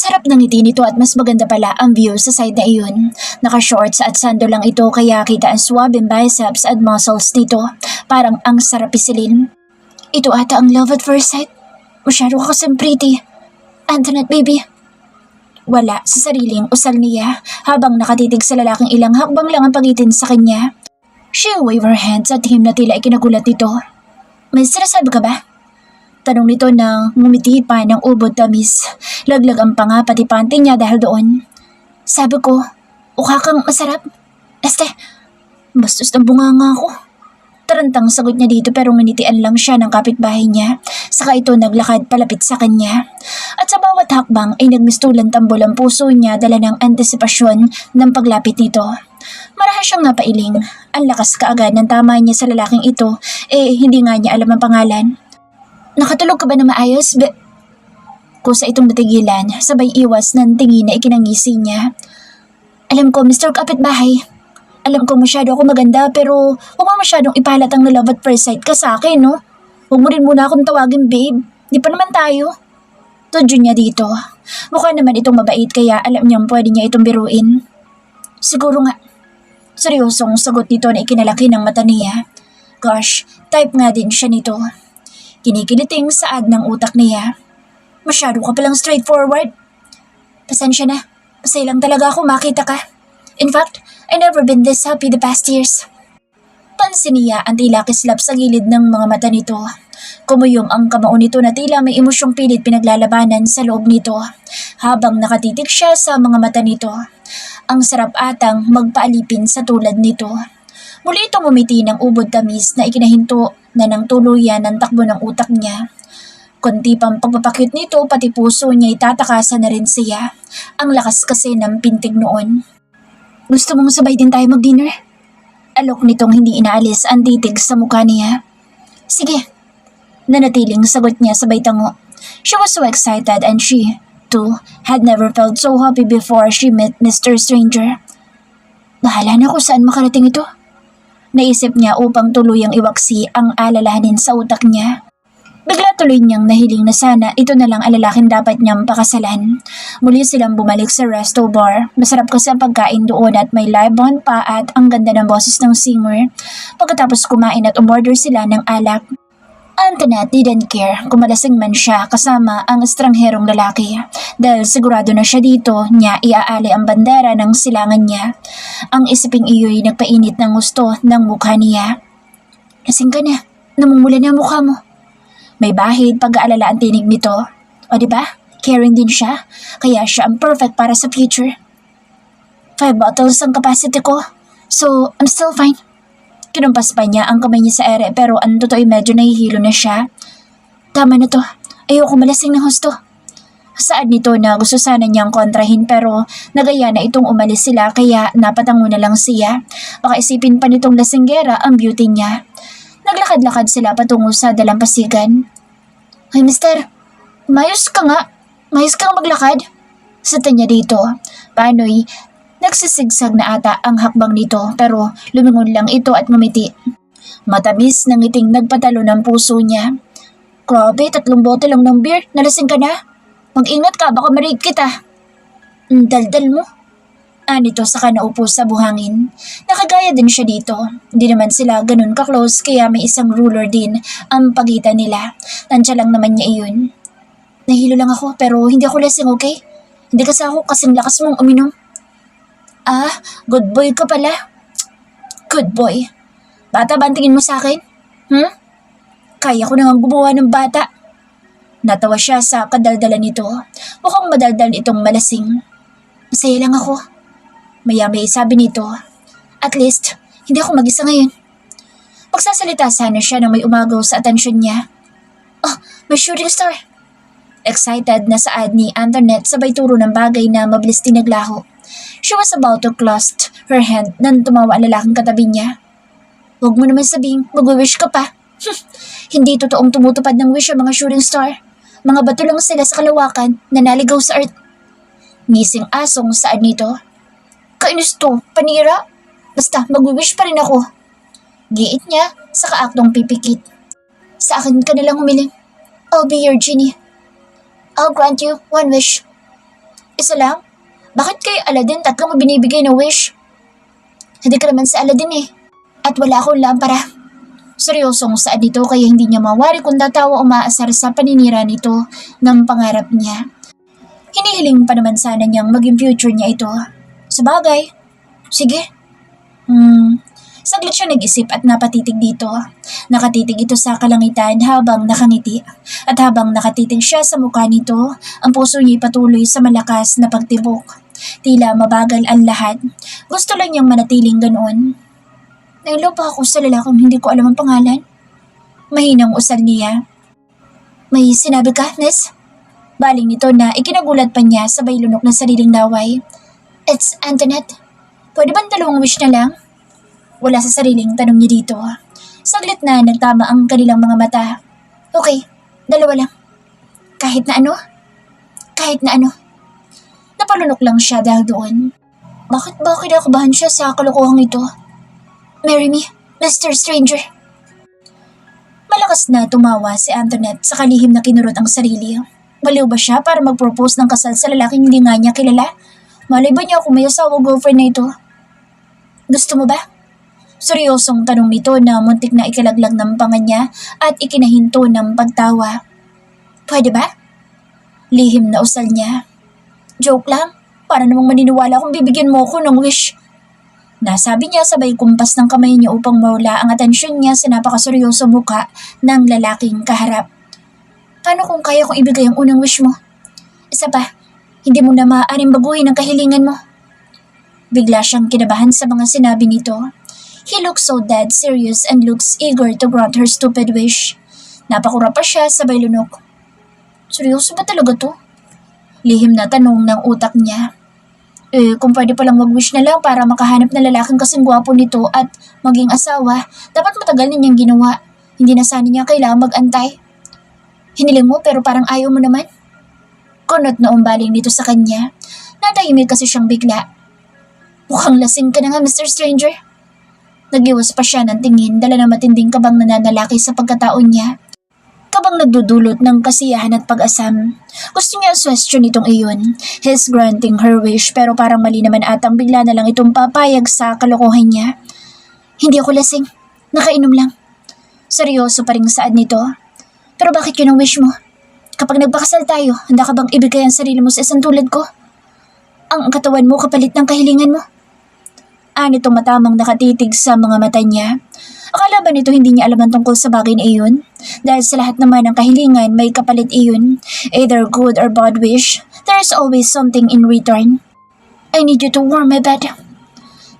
Sarap ng ngiti nito at mas maganda pala ang view sa side na iyon. Naka-shorts at sando lang ito kaya kita ang swabing biceps at muscles nito. Parang ang sarap isilin. Ito ata ang love at first sight. Masyado ka kasing pretty. Antoinette baby. Wala sa sariling usal niya habang nakatitig sa lalaking ilang hakbang lang ang pagitin sa kanya. She waved her hands at him na tila ikinagulat nito. May sinasabi ka ba? Tanong nito nang ngumiti pa ng ubod tamis. Laglag ang panga pati panty niya dahil doon. Sabi ko, mukha kang masarap. Bastos ng bunganga ako. Tarantang sagot niya dito pero nginitian lang siya ng kapitbahay niya. Saka ito naglakad palapit sa kanya. At sa bawat hakbang ay nagmistulan tambol ang puso niya dala ng antisipasyon ng paglapit nito. Marahas siyang napailing. Ang lakas kaagad ng tama niya sa lalaking ito hindi nga niya alam ang pangalan. Nakatulog ka ba na maayos? Kusa itong natigilan, sabay iwas ng tingin na ikinangisi niya. Alam ko, Mr. Kapitbahay. Alam ko masyado ako maganda pero huwag mo masyadong ipahalatang na love at first sight ka sa akin, no? Huwag mo rin muna akong tawagin, babe. Di pa naman tayo. Tudyo niya dito. Mukha naman itong mabait kaya alam niyang pwede niya itong biruin. Siguro nga. Seryosong sagot nito na ikinalaki ng mata niya. Gosh, type nga din siya nito. Kinikiliting saad ng utak niya. Masyado ka palang straightforward. Pasensya na. Masaya lang talaga ako makita ka. In fact, I never been this happy the past years. Pansin niya ang tila kislap sa gilid ng mga mata nito. Kumuyong ang kamao nito na tila may emosyong pilit pinaglalabanan sa loob nito. Habang nakatitig siya sa mga mata nito. Ang sarap atang magpaalipin sa tulad nito. Muli itong umiti ng ubod tamis na ikinahinto na ng tuluyan ng takbo ng utak niya. Kunti pang pagpapakit nito pati puso niya itatakasan na rin siya. Ang lakas kasi ng pintig noon. Gusto mong sabay din tayo mag-dinner? Alok nitong hindi inaalis ang titig sa mukha niya. Sige. Nanatiling sagot niya sabay tango. She was so excited and she, too, had never felt so happy before she met Mr. Stranger. Bahala na kung saan makarating ito. Naisip niya upang tuluyang iwaksi ang alalahanin sa utak niya. Bigla tuloy niyang nahiling na sana ito na lang ang lalaking dapat niyang pakasalan. Muli silang bumalik sa resto bar. Masarap kasi ang pagkain doon at may live band pa at ang ganda ng boses ng singer. Pagkatapos kumain at umorder sila ng alak. Antoinette didn't care kung malasing man siya kasama ang estrangherong lalaki dahil sigurado na siya dito niya iaali ang bandera ng silangan niya. Ang isiping iyo'y nagpainit ng gusto ng mukha niya. Lasing ka na, namumula na ang mukha mo. May bahid pag-aalala ang tinig nito. O diba, caring din siya, kaya siya ang perfect para sa future. 5 bottles ang capacity ko, so I'm still fine. Kinumpas pa niya ang kamay niya sa ere pero ang totoo ay medyo nahihilo na siya. Tama na to, ayoko malasing ng husto. Saad nito na gusto sana niyang kontrahin pero nagaya na itong umalis sila kaya napatango na lang siya. Baka isipin pa nitong lasinggera ang beauty niya. Naglakad-lakad sila patungo sa dalampasigan. Ay mister, mayos ka nga. Mayos kang maglakad. Sata niya dito. Paano'y nagsisigsag na ata ang hakbang nito pero lumingon lang ito at ngumiti. Matamis na ngiting nagpatalo ng puso niya. Grabe, 3 bote lang ng beer. Nalasing ka na? Mag-ingat ka, baka ma-rape kita. Daldal mo. Anito saka naupo sa buhangin. Nakagaya din siya dito. Hindi naman sila ganun ka-close kaya may isang ruler din ang pagitan nila. Tansya lang naman niya iyon. Nahilo lang ako pero hindi ako lasing, okay? Hindi kasi ako kasing lakas mong uminom. Ah, good boy ka pala. Good boy. Bata ba ang tingin mo sa akin? Kaya ko nang gumawa ng bata. Natawa siya sa kadaldala nito. Mukhang madaldal itong malasing. Masaya lang ako. Maya-may sabi nito. At least, hindi ako mag-isa ngayon. Magsasalita sana siya nang may umagaw sa atensyon niya. Oh, may shooting star. Excited na saad ni Antoinette sabay turo ng bagay na mabilis tinaglaho. She was about to clasp her hand nang tumawa ang lalaking katabi niya. Huwag mo naman sabing mag-wish ka pa. Hindi totoong tumutupad ng wish ang mga shooting star. Mga bato lang sila sa kalawakan na naligaw sa earth. Ngising asong saad nito. Kainis to, panira. Basta mag-wish pa rin ako. Giit niya sa kaaktong pipikit. Sa akin ka nalang humiling. I'll be your genie. I'll grant you 1 wish. Isa lang? Bakit kay Aladdin tatlong binibigay na wish? Hindi ka naman sa Aladdin eh. At wala akong lampara. Seryosong saad nito kaya hindi niya mawari kung tatawa o maasar sa paninira nito ng pangarap niya. Hinihiling pa naman sana niyang maging future niya ito. Sabagay. Sige. Saglit siya nag-isip at napatitig dito. Nakatitig ito sa kalangitan habang nakangiti. At habang nakatitig siya sa mukha nito, ang puso niya patuloy sa malakas na pagtibok. Tila mabagal ang lahat. Gusto lang niyang manatiling ganoon. Nailo pa ako sa lalaking hindi ko alam ang pangalan. Mahinang usal niya. May sinabi ka, Miss? Baling nito na ikinagulat pa niya sabay lunok ng sariling laway. It's Antoinette. Pwede ba dalawang wish na lang? Wala sa sariling tanong niya dito. Saglit na nagtama ang kanilang mga mata. Okay, dalawa lang. Kahit na ano? Kahit na ano? Napalunok lang siya dahil doon. Bakit ba kinakabahan siya sa kalokohang ito? Marry me, Mr. Stranger. Malakas na tumawa si Antoinette sa kalihim na kinurot ang sarili. Baliw ba siya para mag-propose ng kasal sa lalaking hindi nga niya kilala? Malay ba niya kung may asawa girlfriend na ito? Gusto mo ba? Seryosong tanong nito na muntik na ikalaglag ng panga niya at ikinahinto ng pagtawa. Pwede ba? Lihim na usal niya. Joke lang, para namang maniniwala kung bibigyan mo ako ng wish. Nasabi niya sabay kumpas ng kamay niya upang mawala ang atensyon niya sa napakaseryoso muka ng lalaking kaharap. Paano kung kaya kong ibigay ang unang wish mo? Isa pa, hindi mo na maaaring baguhin ang kahilingan mo. Bigla siyang kinabahan sa mga sinabi nito. He looks so dead serious and looks eager to grant her stupid wish. Napakura pa siya sabay lunok. Seryoso ba talaga to? Lihim na tanong ng utak niya. Kung pwede palang mag-wish na lang para makahanap ng lalaking kasing gwapo nito at maging asawa, dapat matagal na niyang ginawa. Hindi na sana niya kailangan mag-antay. Hiniling mo pero parang ayaw mo naman. Kunot na umbaling nito sa kanya. Natahimik kasi siyang bigla. Mukhang lasing ka na nga, Mr. Stranger. Nagiwas pa siya ng tingin dala ng matinding kabang nananalaki sa pagkataon niya. Kabang nagdudulot ng kasiyahan at pag-asam. Gusto niya question itong iyon. He's granting her wish pero parang mali naman atang bigla na lang itong papayag sa kalokohan niya. Hindi ako lasing. Nakainom lang. Seryoso pa rin saad nito. Pero bakit yun ang wish mo? Kapag nagpakasal tayo, handa ka bang ibigay ang sarili mo sa isang tulad ko? Ang katawan mo kapalit ng kahilingan mo? Nitong matamang nakatitig sa mga mata niya. Akala ba nito hindi niya alam ang tungkol sa bagay na iyon? Dahil sa lahat naman ng kahilingan may kapalit iyon. Either good or bad wish, there's always something in return. I need you to warm my bed.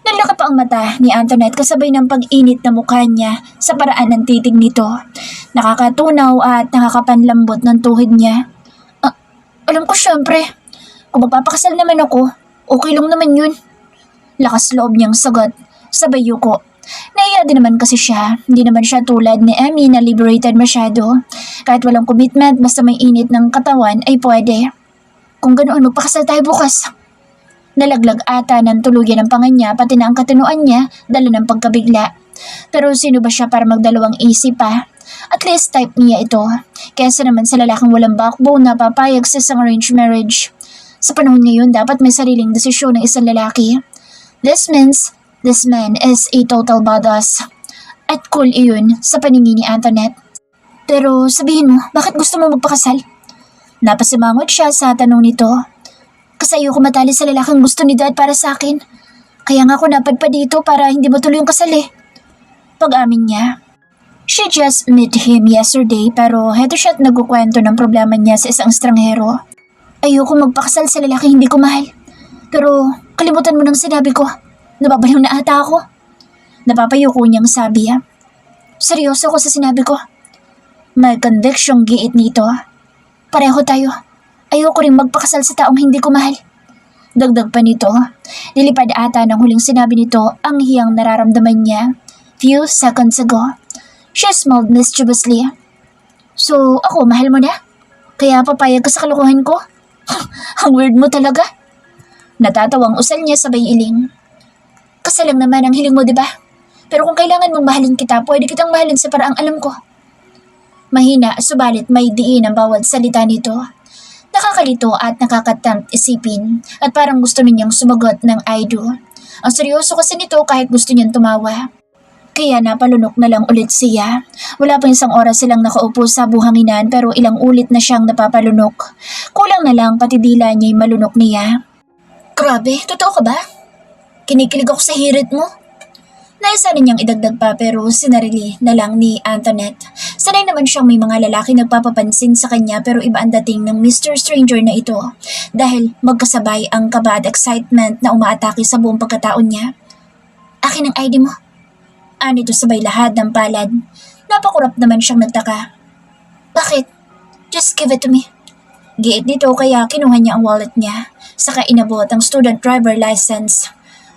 Nalaka pa ang mata ni Antoinette kasabay ng pag-init na mukha niya sa paraan ng titig nito. Nakakatunaw at nakakapanlambot ng tuhod niya. Alam ko syempre. Kung magpapakasal naman ako, okay lang naman yun. Lakas loob niyang sagot, sabay yuko. Naiya din naman kasi siya, hindi naman siya tulad ni Emmy na liberated masyado. Kahit walang commitment basta may init ng katawan ay pwede. Kung ganoon magpakasal tayo bukas. Nalaglag ata ng tuluyan ng panga niya pati na ang katinuan niya dala ng pagkabigla. Pero sino ba siya para magdalawang isip pa? At least type niya ito. Kesa naman sa lalaking walang backbone na papayag sa isang arranged marriage. Sa panahon ngayon dapat may sariling desisyon ng isang lalaki. This means this man is a total badass. At cool iyon sa paningin ni Antoinette. Pero sabihin mo, bakit gusto mo magpakasal? Napasimangot siya sa tanong nito. Kasi ayoko matali sa lalaking gusto ni Dad para sa akin. Kaya nga ako napadpa dito para hindi matuloy yung kasal eh. Pag-amin niya. She just met him yesterday pero heto siya at nagkukwento ng problema niya sa isang estranghero. Ayoko magpakasal sa lalaking hindi ko mahal. Pero kalimutan mo nang sinabi ko. Nababaliw na ata ako. Napapayuko niyang sabi. Seryoso ko sa sinabi ko. May conviction'ng giit nito. Pareho tayo. Ayoko rin magpakasal sa taong hindi ko mahal. Dagdag pa nito, nilipad ata ng huling sinabi nito ang hiyang nararamdaman niya. Few seconds ago, she smiled mischievously. So, ako mahal mo na? Kaya papayag ka sa kalokohan ko? Ang weird mo talaga. Natatawang usal niya sabay iling. Kasal lang naman ang hiling mo, diba? Pero kung kailangan mong mahalin kita, pwede kitang mahalin sa paraang alam ko. Mahina, subalit may diin ang bawat salita nito. Nakakalito at nakakatamp isipin at parang gusto ninyang sumagot ng I do. Ang seryoso kasi nito kahit gusto niyang tumawa. Kaya napalunok na lang ulit siya. Wala pa isang oras silang nakaupo sa buhanginan pero ilang ulit na siyang napapalunok. Kulang na lang pati dila niya'y malunok niya. Grabe, totoo ka ba? Kinikilig ako sa hirit mo. Naisa niyang idagdag pa pero sinarili na lang ni Antoinette. Sanay naman siyang may mga lalaki nagpapapansin sa kanya pero iba ang dating ng Mr. Stranger na ito dahil magkasabay ang kaba at excitement na umaatake sa buong pagkataon niya. Akin ang ID mo. Anito sabay lahat ng palad. Napakurap naman siyang nagtaka. Bakit? Just give it to me. Giit nito kaya kinuha niya ang wallet niya. Saka inabot ang student driver license.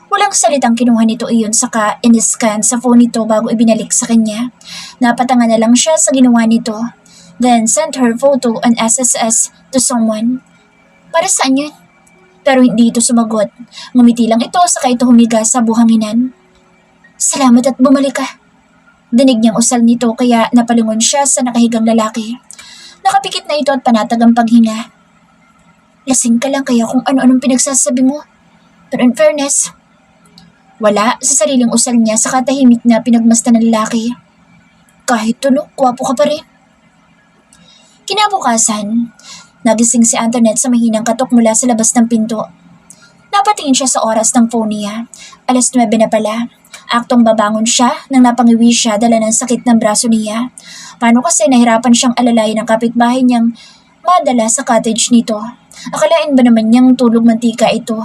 Walang salitang kinuha nito iyon saka in-scan sa phone nito bago ibinalik sa kanya. Napatanga na lang siya sa ginawa nito. Then sent her photo on SSS to someone. Para saan yun? Pero hindi ito sumagot. Ngumiti lang ito saka ito humiga sa buhanginan. Salamat at bumalik ka. Dinig niyang usal nito kaya napalingon siya sa nakahigang lalaki. Nakapikit na ito at panatag ang paghinga. Lasing ka lang kaya kung ano-anong pinagsasabi mo. Pero in fairness, wala sa sariling usal niya sa katahimik na pinagmasdan ng lalaki. Kahit tulog, kwapo ka pa rin. Kinabukasan, nagising si Antoinette sa mahinang katok mula sa labas ng pinto. Napatingin siya sa oras ng phone niya. 9:00 na pala. Aktong babangon siya nang napangiwi siya dala ng sakit ng braso niya. Paano kasi nahirapan siyang alalayan ng kapitbahay niyang madala sa cottage nito. Akalain ba naman niyang tulog mantika ito?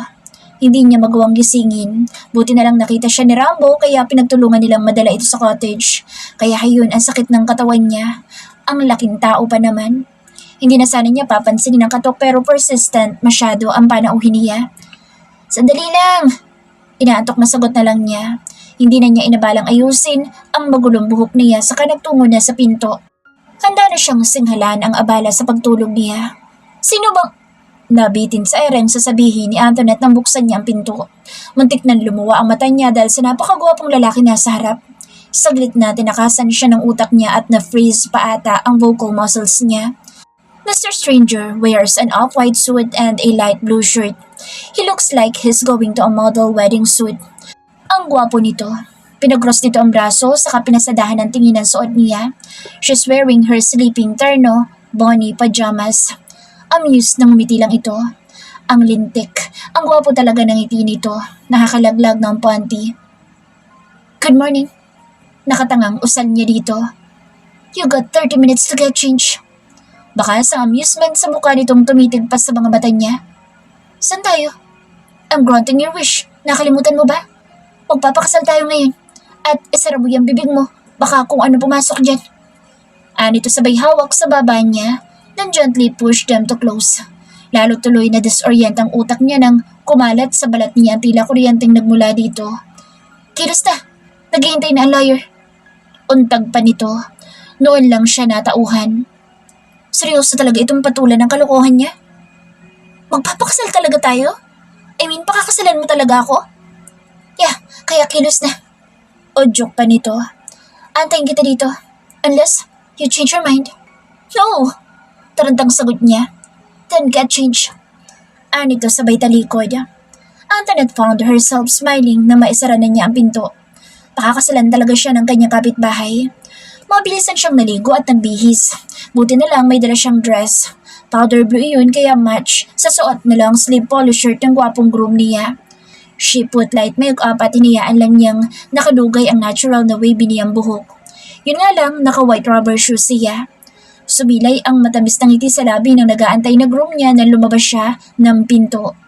Hindi niya magawang gisingin. Buti na lang nakita siya ni Rambo kaya pinagtulungan nilang madala ito sa cottage. Kaya hayun ang sakit ng katawan niya. Ang laking tao pa naman. Hindi na sana niya papansinin ang katok pero persistent masyado ang panauhin niya. Sandali lang! Inaantok na sagot na lang niya. Hindi na niya inabalang ayusin ang magulong buhok niya saka nagtungo na sa pinto. Handa na siyang singhalan ang abala sa pagtulog niya. Sino bang... Nabitin sa ereng sasabihin ni Antoinette nang buksan niya ang pinto. Muntik nang lumuwa ang mata niya dahil sa napakagwapong lalaki nasa harap. Saglit na tinakasan siya ng utak niya at na-freeze pa ata ang vocal muscles niya. Mr. Stranger wears an off-white suit and a light blue shirt. He looks like he's going to a model wedding suit. Ang gwapo nito. Pinagros nito ang braso saka pinasadahan ng tingin ng suot niya. She's wearing her sleeping terno, Bonnie pajamas. Amused na ngumiti lang ito. Ang lintik. Ang gwapo talaga ng ngiti nito. Nakakalaglag ng panty. Good morning. Nakatangang usal niya dito. You got 30 minutes to get change. Baka sa amusement sa mukha nitong tumitig pa sa mga mata niya. Saan tayo? I'm granting your wish. Nakalimutan mo ba? Magpapakasal tayo ngayon. At isara mo yung bibig mo. Baka kung ano pumasok dyan. Anito sabay hawak sa baba niya. Then gently push them to close. Lalo tuloy na disorient ang utak niya nang kumalat sa balat niya ang tila kuryenteng nagmula dito. Kilos na! Naghihintay na ang lawyer. Untag pa nito. Noon lang siya natauhan. Seryoso talaga itong patulan ng kalokohan niya? Magpapakasal talaga tayo? I mean, pakakasalan mo talaga ako? Yeah, kaya kilos na. O joke pa nito. Antayin kita dito. Unless you change your mind. No! Tarantang sagot niya. Then get change. Anito sabay talikod. Antoinette found herself smiling na maisara na niya ang pinto. Pakakasalan talaga siya ng kanyang kapitbahay. Mabilisan siyang naligo at nagbihis. Buti na lang may dala siyang dress. Powder blue yun kaya match sa suot na long sleeve polo shirt ng gwapong groom niya. She put light makeup at hiniyaan lang niyang nakadugay ang natural na wavy niyang buhok. Yun nga lang, naka-white rubber shoes siya. Sumilay ang matamis na ngiti sa labi ng nag-aantay na groom niya nang lumabas siya ng pinto.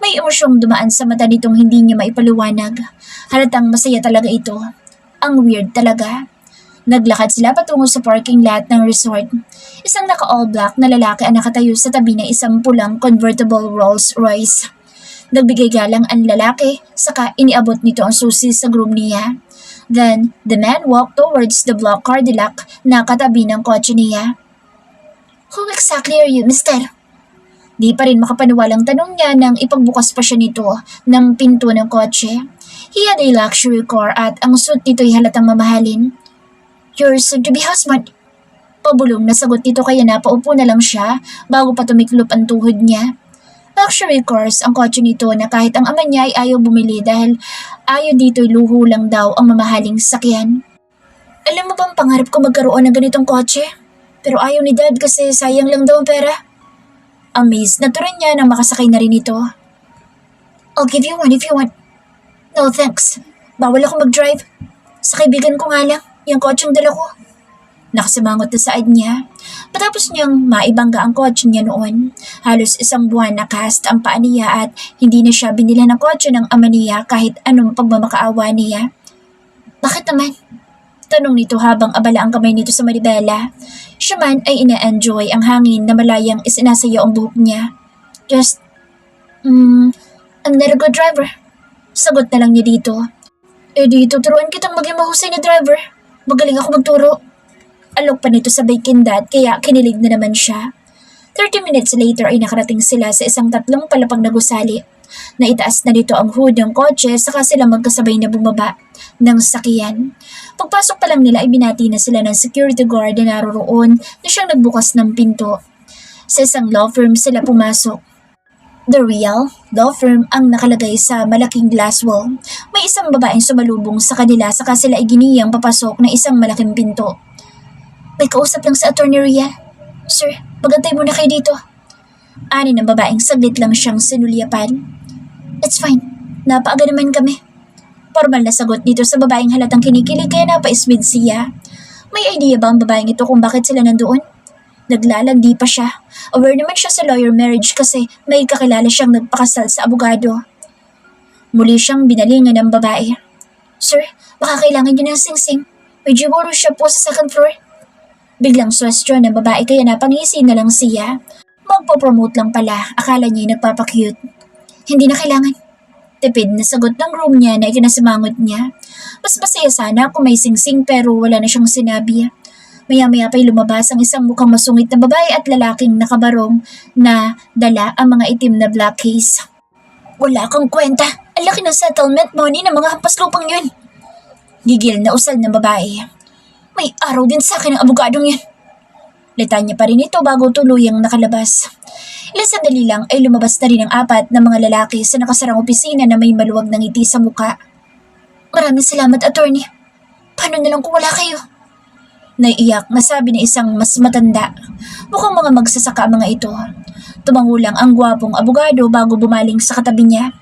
May emosyong dumaan sa mata nitong hindi niya maipaliwanag. Halatang masaya talaga ito. Ang weird talaga. Naglakad sila patungo sa parking lot ng resort. Isang naka-all black na lalaki ang nakatayo sa tabi ng isang pulang convertible Rolls Royce. Nagbigay galang ang lalaki, saka iniabot nito ang susi sa groom niya. Then, the man walked towards the black Cadillac na katabi ng kotse niya. Who exactly are you, mister? Di pa rin makapaniwalang tanong niya nang ipagbukas pa siya nito ng pinto ng kotse. He had a luxury car at ang suit nito'y halatang mamahalin. Your soon-to-be husband. Pabulong na sagot nito kaya napaupo na lang siya bago pa tumiklop ang tuhod niya. Luxury cars ang kotse nito na kahit ang ama niya ay ayaw bumili dahil ayaw dito'y luho lang daw ang mamahaling sasakyan. Alam mo bang pangarap ko magkaroon ng ganitong kotse? Pero ayaw ni Dad kasi sayang lang daw ang pera. Amazed na turan niya nang makasakay na rin ito. I'll give you one if you want. No thanks. Bawal ako mag-drive. Sa kaibigan ko nga lang, yung kotseng dala ko. Nakasimangot na saad niya. Patapos niyang maibangga ang kotse niya noon, halos isang buwan na cast ang paa niya at hindi na siya binila ng kotse ng ama niya kahit anong pagmamakaawa niya. Bakit naman? Tanong nito habang abala ang kamay nito sa manibela. Siya man ay ina-enjoy ang hangin na malayang isinasayaw ang buhok niya. Just, I'm not a good driver. Sagot na lang niya dito. Di tuturuan kitang maging mahusay na driver. Magaling ako magturo. Alok pa nito sa Dad kaya kinilig na naman siya. 30 minutes later ay nakarating sila sa isang 3 palapag na gusali. Naitaas na dito ang hood ng kotse saka sila magkasabay na bumaba ng sakyan. Pagpasok pa lang nila ay binati na sila ng security guard na naroroon na siyang nagbukas ng pinto. Sa isang law firm sila pumasok. The Real Law Firm ang nakalagay sa malaking glass wall. May isang babaeng sumalubong sa kanila saka sila ay giniyang papasok ng isang malaking pinto. May kausap lang sa Attorney Real. Sir, magantay muna kayo dito. Ani ng babaeng saglit lang siyang sinulyapan. It's fine. Napaaga naman kami. Formal na sagot dito sa babaeng halatang kinikilig kaya napaismid siya. May idea ba ang babaeng ito kung bakit sila nandoon? Naglalandi pa siya. Aware naman siya sa lawyer marriage kasi may kakilala siyang nagpakasal sa abogado. Muli siyang binalingan ng babae. Sir, baka kailangan niyo ng singsing. May jiboro siya po sa second floor. Biglang swestyon ng babae kaya napangisi na lang siya. Magpo-promote lang pala, akala niya nagpapakyut. Hindi na kailangan. Tipid na sagot ng room niya na ikinasimangot niya. Mas masaya sana kung may singsing pero wala na siyang sinabi. Maya-maya pa'y lumabas ang isang mukhang masungit na babae at lalaking nakabarong na dala ang mga itim na black case. Wala kang kwenta. Ang laki ng settlement money ng mga hampas lupang yun. Gigil na usal ng babae. May araw din sa akin ang abogadong yan. Litanya pa rin ito bago tuluyang nakalabas. Ilang sandali lang ay lumabas na rin ang 4 na mga lalaki sa nakasarang opisina na may maluwag na ngiti sa muka. Maraming salamat, attorney. Paano na lang kung wala kayo? Naiiyak na sabi ng isang mas matanda. Mukhang mga magsasaka ang mga ito. Tumangulang ang gwapong abogado bago bumaling sa katabi niya.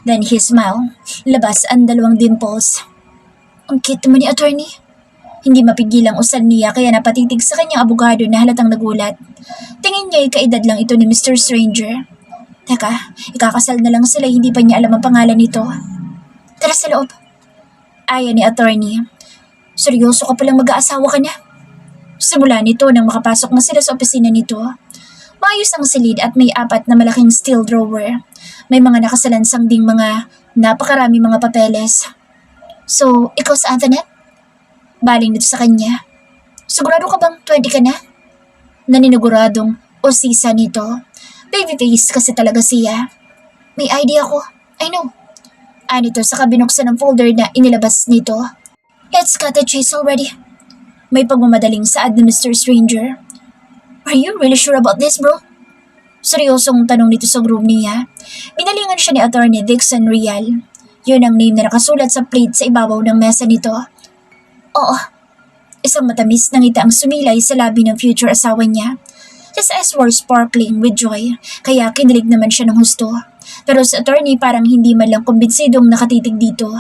Then he smiled. Labas ang 2 dimples. Ang cute mo ni attorney. Hindi mapigilang usal niya kaya napatitig sa kanyang abogado na halatang nagulat. Tingin niya ay kaedad lang ito ni Mr. Stranger. Teka, ikakasal na lang sila hindi pa niya alam ang pangalan nito. Tara sa loob. Aya ni attorney. Seryoso ka palang mag-aasawa ka na? Simula nito nang makapasok na sila sa opisina nito. Maayos ang silid at may 4 na malaking steel drawer. May mga nakasalansang ding mga napakarami mga papeles. So, ikaw sa Antoinette? Baling dito sa kanya. Sigurado ka bang 20 ka na? Naniniguradong usisa nito. Babyface kasi talaga siya. May idea ko. I know. Anito sa kabinuksan ng folder na inilabas nito. Let's cut the chase already. May pagmamadaling saad ni Mr. Stranger. Are you really sure about this, bro? Seryosong tanong nito sa room niya. Binalingan siya ni Attorney Dixon Real. Yun ang name na nakasulat sa plate sa ibabaw ng mesa nito. Oo. Isang matamis na ngita ang sumilay sa labi ng future asawa niya. His eyes were sparkling with joy, kaya kinilig naman siya ng husto. Pero sa attorney parang hindi man lang kumbinsidong nakatitig dito.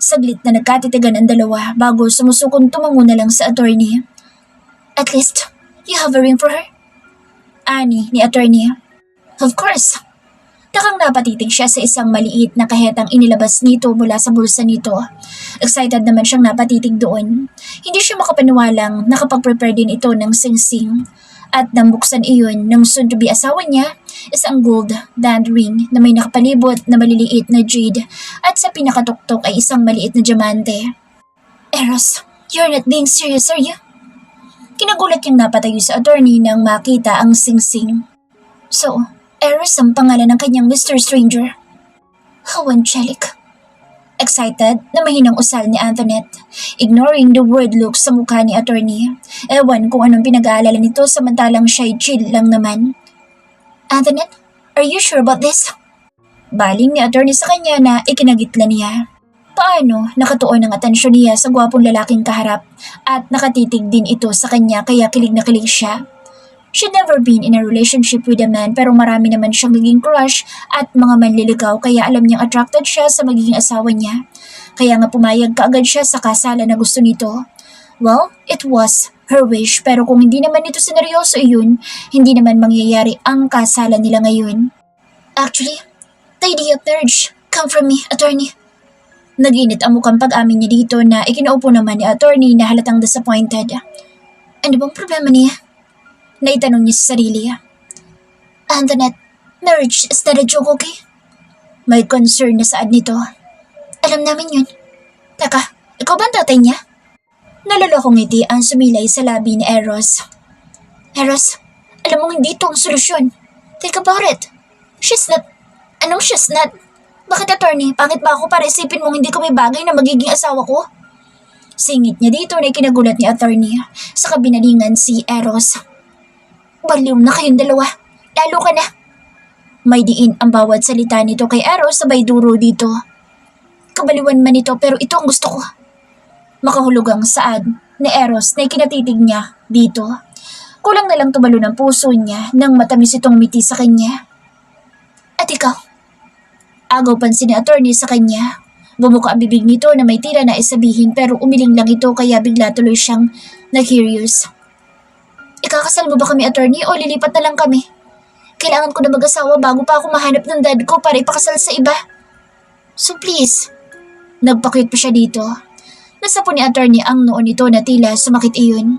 Saglit na nagkatitigan ang dalawa bago sumusukong tumango na lang sa attorney. At least, you have a ring for her? Ani ni attorney. Of course. Takang napatitig siya sa isang maliit na kahetang inilabas nito mula sa bulsa nito. Excited naman siyang napatitig doon. Hindi siya makapaniwalang nakapag-prepare din ito ng singsing. At nang buksan iyon ng soon-to-be asawa niya, isang gold band ring na may nakapalibot na maliliit na jade at sa pinakatuktok ay isang maliit na diamante. Eros, you're not being serious, are you? Kinagulat yung napatayo sa attorney nang makita ang singsing. So, Eros ang pangalan ng kanyang Mr. Stranger. How angelic. Excited na mahinang usal ni Antoinette, ignoring the word look sa mukha ni attorney. Ewan kung anong pinag-aalala nito samantalang siya'y chill lang naman. Antoinette, are you sure about this? Baling ni attorney sa kanya na ikinagitla niya. Paano nakatuon ang atensyon niya sa gwapong lalaking kaharap at nakatitig din ito sa kanya kaya kilig na kilig siya. She'd never been in a relationship with a man pero marami naman siyang naging crush at mga manliligaw kaya alam niyang attracted siya sa magiging asawa niya. Kaya nga pumayag kaagad siya sa kasalan na gusto nito. Well, it was her wish pero kung hindi naman ito sineryoso iyon, hindi naman mangyayari ang kasalan nila ngayon. Actually, the idea of marriage come from me, attorney. Nag-init ang mukhang pag-amin niya dito na ikinaupo naman ni attorney na halatang disappointed. Ano bang problema niya? Naitanong niya sa sarili. Antoinette, marriage is not a joke, okay? May concern na saad nito. Alam namin yun. Teka, ikaw ba ang tatay niya? Nalalakong ngiti ang sumilay sa labi ni Eros. Eros, alam mong hindi ito ang solusyon. Think about it. She's not... Anong she's not? Bakit attorney, pangit ba ako para isipin mong hindi ko may bagay na magiging asawa ko? Singit niya dito na ikinagulat ni attorney sa kabinalingan si Eros. Baliw na kayong dalawa. Lalo ka na. May diin ang bawat salita nito kay Eros sabay duro dito. Kabaliwan man ito pero ito ang gusto ko. Makahulugang saad ni Eros na ikinatitig niya dito. Kulang na lang tumalo ng puso niya nang matamis itong miti sa kanya. At ikaw? Agaw pansin ni attorney sa kanya. Bumuka ang bibig nito na may tira na isabihin pero umiling lang ito kaya bigla tuloy siyang na-curious. Ikakasal mo ba kami, attorney, o lilipat na lang kami? Kailangan ko na mag-asawa bago pa ako mahanap ng dad ko para ipakasal sa iba. So please. Nagpakyut pa siya dito. Nasapo ni attorney ang noon nito na tila sumakit iyon.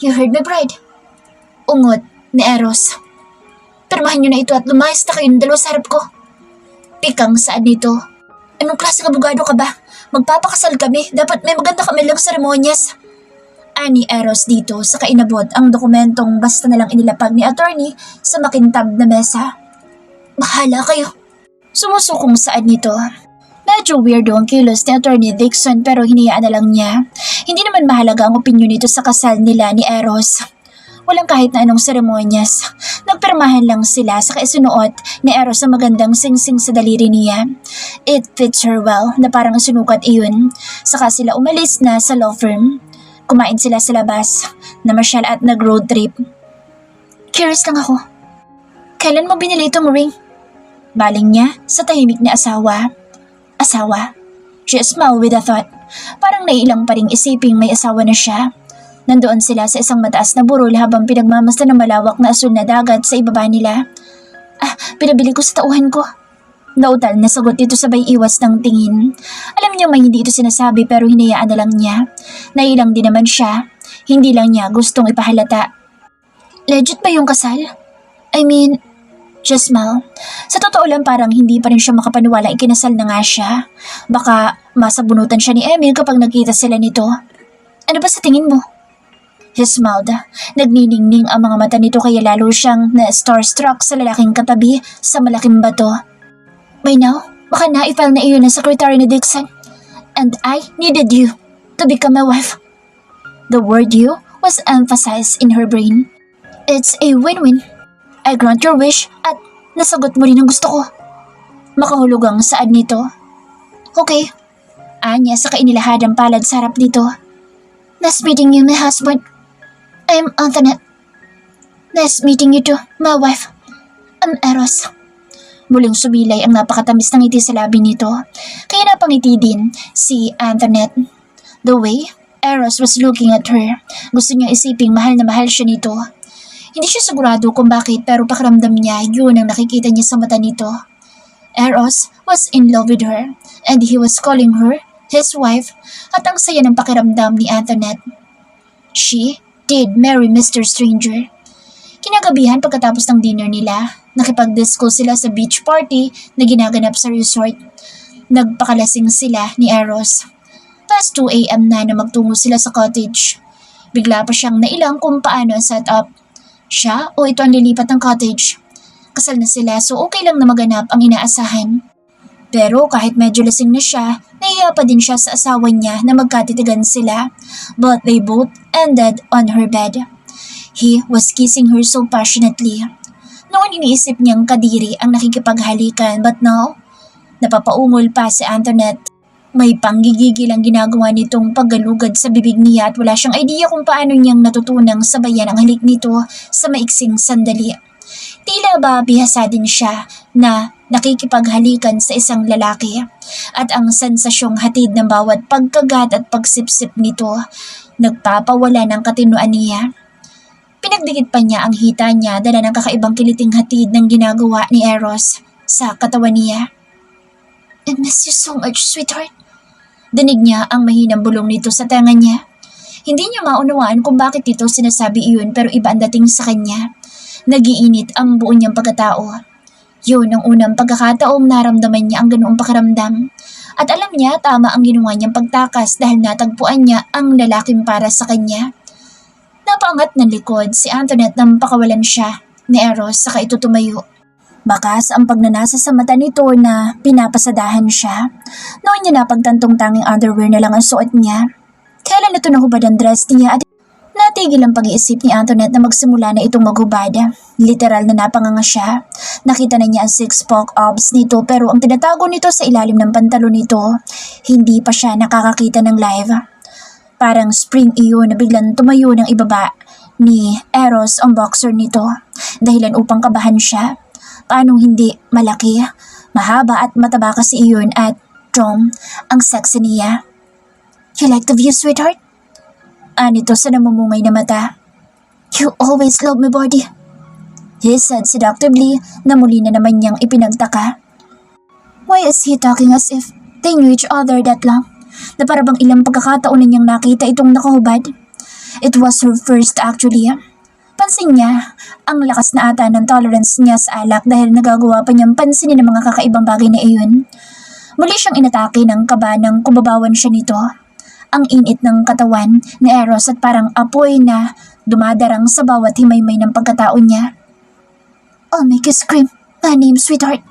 You heard me, bride. Ungot ni Eros. Pirmahan niyo na ito at lumayas na kayong dalawa sa harap ko. Pikang saad nito. Anong klaseng abogado ka ba? Magpapakasal kami. Dapat may maganda kami lang seremonyas. Ani Eros dito sa kainabot ang dokumentong basta na lang inilapag ni attorney sa makintab na mesa. Bahala kayo. Sumusukong saad nito. Medyo weirdo ang kilos ni attorney Dixon pero hinayaan na lang niya. Hindi naman mahalaga ang opinyon nito sa kasal nila ni Eros. Walang kahit na anong seremonyas. Nagpirmahan lang sila sa kaisinuot ni Eros sa magandang singsing sa daliri niya. It fits her well na parang sinukat iyon. Saka sila umalis na sa law firm. Kumain sila sa labas, namasyal at nag-road trip. Curious lang ako. Kailan mo binili itong ring? Baling niya sa tahimik na asawa. Asawa? She smiled with a thought. Parang naiilang pa ring isiping may asawa na siya. Nandoon sila sa isang mataas na burol habang pinagmamasdan ng malawak na asul na dagat sa ibaba nila. Pinabili ko sa tauhan ko. Nautal na sagot dito sabay iwas ng tingin. Alam niya may hindi ito sinasabi pero hinayaan na lang niya. Nailang din naman siya. Hindi lang niya gustong ipahalata. Legit ba yung kasal? I mean, just smile. Sa totoo lang parang hindi pa rin siya makapaniwala ikinasal na nga siya. Baka masabunutan siya ni Emil kapag nakita sila nito. Ano ba sa tingin mo? He smiled. Nagniningning ang mga mata nito kaya lalo siyang na-starstruck sa lalaking katabi sa malaking bato. By now, baka naipal na iyon ang secretary ni Dixon. And I needed you to become my wife. The word you was emphasized in her brain. It's a win-win. I grant your wish at nasagot mo rin ang gusto ko. Makahulugang saad nito. Okay. Anya sa kainilahadang palad sa harap dito. Nice meeting you, my husband. I'm Antoinette. Nice meeting you too, my wife. I'm Eros. Muling subilay ang napakatamis ng ngiti sa labi nito, kaya napangiti din si Antoinette. The way Eros was looking at her, gusto niya isiping mahal na mahal siya nito. Hindi siya sigurado kung bakit pero pakiramdam niya yun ang nakikita niya sa mata nito. Eros was in love with her and he was calling her his wife at ang saya ng pakiramdam ni Antoinette. She did marry Mr. Stranger. Kinagabihan pagkatapos ng dinner nila, nakipag-disco sila sa beach party na ginaganap sa resort. Nagpakalasing sila ni Eros. Past 2 a.m. na magtungo sila sa cottage. Bigla pa siyang nailang kung paano ang setup. Siya o ito ang lilipat ng cottage. Kasal na sila so okay lang na maganap ang inaasahan. Pero kahit medyo lasing na siya, nahiya pa din siya sa asawa niya na magkatitigan sila. But they both ended on her bed. He was kissing her so passionately. Noon iniisip niyang kadiri ang nakikipaghalikan, but now, napapaungol pa si Antoinette. May panggigigil ang ginagawa nitong paggalugad sa bibig niya at wala siyang idea kung paano niyang natutunang sabayan ang halik nito sa maiksing sandali. Tila ba bihasa din siya na nakikipaghalikan sa isang lalaki at ang sensasyong hatid ng bawat pagkagat at pagsipsip nito nagpapawala ng katinuan niya. Pinagdikit pa niya ang hita niya dala ng kakaibang kiliting hatid ng ginagawa ni Eros sa katawan niya. I miss you so much, sweetheart. Dinig niya ang mahinang bulong nito sa tenga niya. Hindi niya maunawaan kung bakit ito sinasabi iyon pero iba ang dating sa kanya. Nagiinit ang buo niyang pagkatao. Yun ang unang pagkakataong naramdaman niya ang ganoong pakiramdam. At alam niya tama ang ginawa niyang pagtakas dahil natagpuan niya ang lalaking para sa kanya. Napaangat ng likod si Antoinette nang pakawalan siya ni Eros saka ito tumayo. Bakas ang pagnanasa sa mata nito na pinapasadahan siya. Noon niya napagtantong tanging underwear na lang ang suot niya. Kailan ito nahubad ang dress niya at natigil ang pag-iisip ni Antoinette na magsimula na itong maghubad. Literal na napanganga siya. Nakita na niya ang six-pack abs nito pero ang tinatago nito sa ilalim ng pantalon nito, hindi pa siya nakakakita ng live. Parang spring iyon na biglang tumayo ng ibaba ni Eros ang boxer nito. Dahilan upang kabahan siya. Paanong hindi malaki, mahaba at mataba kasi iyon at Tom, ang sexy niya. You like the view, sweetheart? Anito sa namumungay na mata. You always love my body. He said seductively na muli na naman niyang ipinagtaka. Why is he talking as if they knew each other that long? Na para bang ilang pagkakataon na niyang nakita itong nakahubad? It was her first actually. Pansin niya ang lakas na ata ng tolerance niya sa alak dahil nagagawa pa niyang pansinin ang mga kakaibang bagay na iyon. Muli siyang inatake ng kaba nang kumabawan siya nito. Ang init ng katawan ni Eros at parang apoy na dumadarang sa bawat himaymay ng pagkatao niya. I'll make you scream, my name, sweetheart.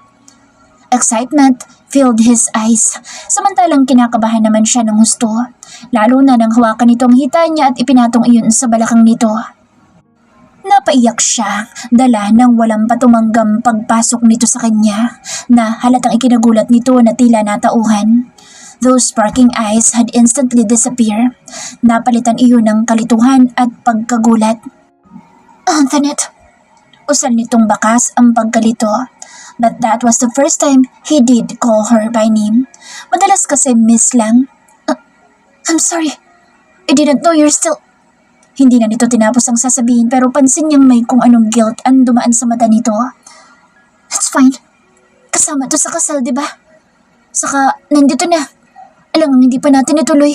Excitement filled his eyes, samantalang kinakabahan naman siya ng husto, lalo na nang hawakan nito ang hita niya at ipinatong iyon sa balakang nito. Napaiyak siya, dala ng walang patumanggam pagpasok nito sa kanya na halatang ikinagulat nito na tila natauhan. Those sparking eyes had instantly disappeared. Napalitan iyon ng kalituhan at pagkagulat. Antoinette! Usal nitong bakas ang pagkalito. But that was the first time he did call her by name. Madalas kasi miss lang. I'm sorry. I didn't know you're still... Hindi na nito tinapos ang sasabihin pero pansin niyang may kung anong guilt ang dumaan sa mata nito. It's fine. Kasama to sa kasal, di ba? Saka, nandito na. Alangang hindi pa natin ituloy.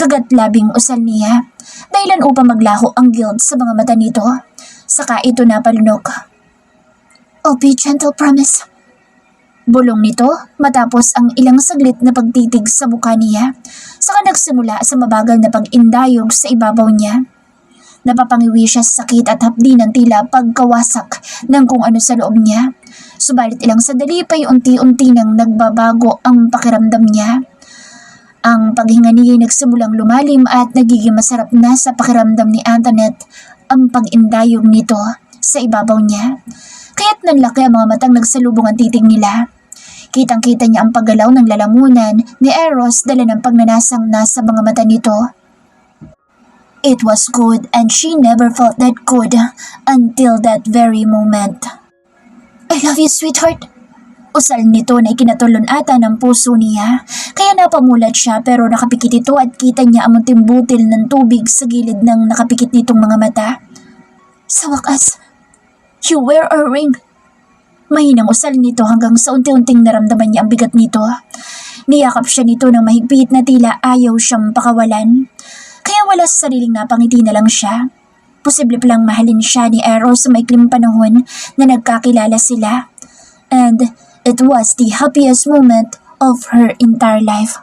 Kagat-labing usal niya. Dahilan upang maglaho ang guilt sa mga mata nito. Saka ito napalunok. I'll be gentle, promise. Bulong nito matapos ang ilang saglit na pagtitig sa mukha niya. Saka nagsimula sa mabagal na pag-indayog sa ibabaw niya. Napapangiwi siya sa sakit at hapdi ng tila pagkawasak ng kung ano sa loob niya. Subalit ilang sandali pa'y unti-unti nang nagbabago ang pakiramdam niya. Ang paghinga niya ay nagsimulang lumalim at nagiging masarap na sa pakiramdam ni Antoinette ang pag-indayog nito sa ibabaw niya. Kaya't nanlaki ang mga matang nagsalubong ang titig nila. Kitang-kita niya ang paggalaw ng lalamunan ni Eros dala ng pagnanasang nasa mga mata nito. It was good and she never felt that good until that very moment. I love you, sweetheart. Usal nito na ikinatulon ata ng puso niya. Kaya napamulat siya pero nakapikit ito at kita niya ang munting butil ng tubig sa gilid ng nakapikit nitong mga mata. Sa wakas, you wear a ring. Mahinang usal nito hanggang sa unti-unting naramdaman niya ang bigat nito. Niyakap siya nito ng mahigpit na tila ayaw siyang pakawalan. Kaya wala sa sariling napangiti na lang siya. Posible palang mahalin siya ni Eros sa maikling panahon na nagkakilala sila. And it was the happiest moment of her entire life.